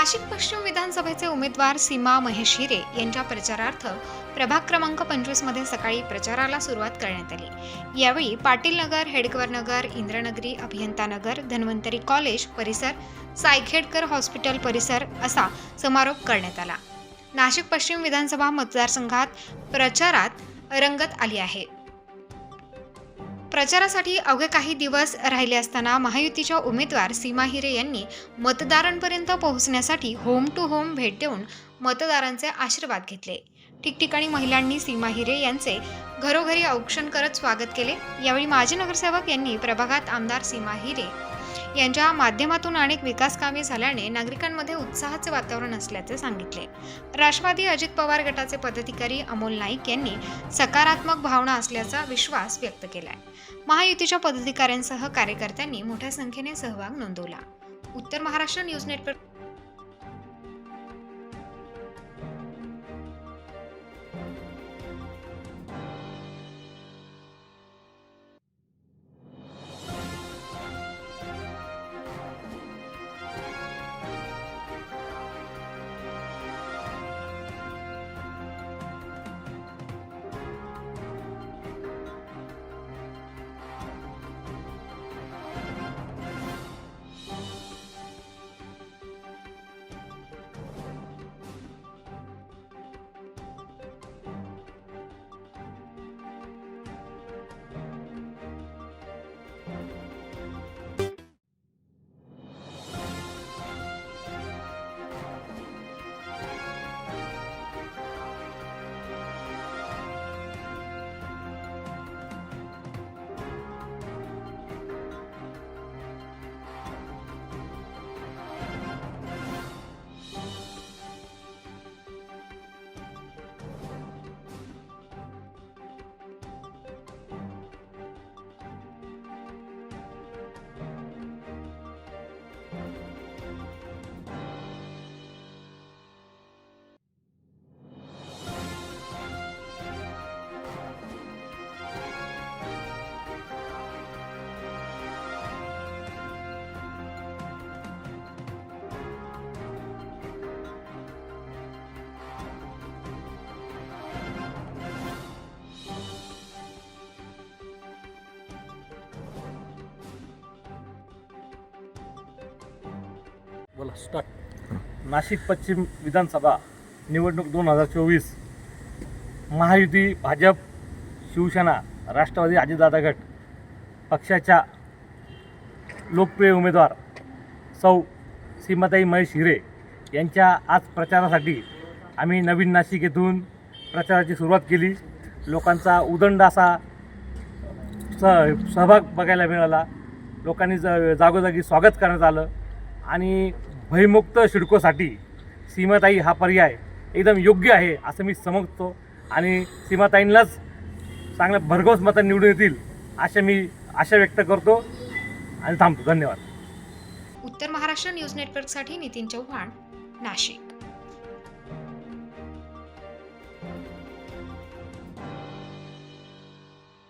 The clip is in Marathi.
नाशिक पश्चिम विधानसभेचे उमेदवार सीमा महेश हिरे यांच्या प्रचारार्थ प्रभाग क्रमांक 25 मध्ये सकाळी प्रचाराला सुरुवात करण्यात आली। यावेळी पाटील नगर, हेडगवर नगर, इंद्रनगरी, अभियंता नगर, धन्वंतरी कॉलेज परिसर, सायखेडकर हॉस्पिटल परिसर असा समारोप करण्यात आला। नाशिक पश्चिम विधानसभा मतदारसंघात प्रचारात रंगत आली आहे। प्रचारासाठी अवघे काही दिवस राहिले असताना महायुतीच्या उमेदवार सीमा हिरे यांनी मतदारांपर्यंत पोहोचण्यासाठी होम टू होम भेट देऊन मतदारांचे आशीर्वाद घेतले। ठिकठिकाणी महिलांनी सीमा हिरे यांचे घरोघरी औक्षण करत स्वागत केले। यावेळी माजी नगरसेवक यांनी प्रभागात आमदार सीमा हिरे यांच्या माध्यमातून अनेक विकास कामे झाल्याने नागरिकांमध्ये उत्साहाचे वातावरण असल्याचे सांगितले। राष्ट्रवादी अजित पवार गटाचे पदाधिकारी अमोल नाईक यांनी सकारात्मक भावना असल्याचा विश्वास व्यक्त केलाय। महायुतीच्या पदाधिकाऱ्यांसह कार्यकर्त्यांनी मोठ्या संख्येने सहभाग नोंदवला। उत्तर महाराष्ट्र न्यूज नेटवर्क बोला स्टार्ट। नाशिक पश्चिम विधानसभा निवडणूक 2024 महायुती भाजप शिवसेना राष्ट्रवादी अजितदादा गट पक्षाच्या लोकप्रिय उमेदवार सौ सीमाताई महेश हिरे यांच्या आज प्रचारासाठी आम्ही नवीन नाशिक येथून प्रचाराची सुरुवात केली। लोकांचा उदंड असा सहभाग बघायला मिळाला। लोकांनी जागोजागी स्वागत करण्यात आलं आणि भयमुक्त सिडकोसाठी सीमाताई हा पर्याय एकदम योग्य आहे असं मी समजतो आणि सीमाताईंनाच चांगल्या भरघोस मतांनी निवडून येतील मी आशा व्यक्त करतो आणि थांबतो। धन्यवाद। उत्तर महाराष्ट्र न्यूज नेटवर्कसाठी नितीन चव्हाण, नाशिक।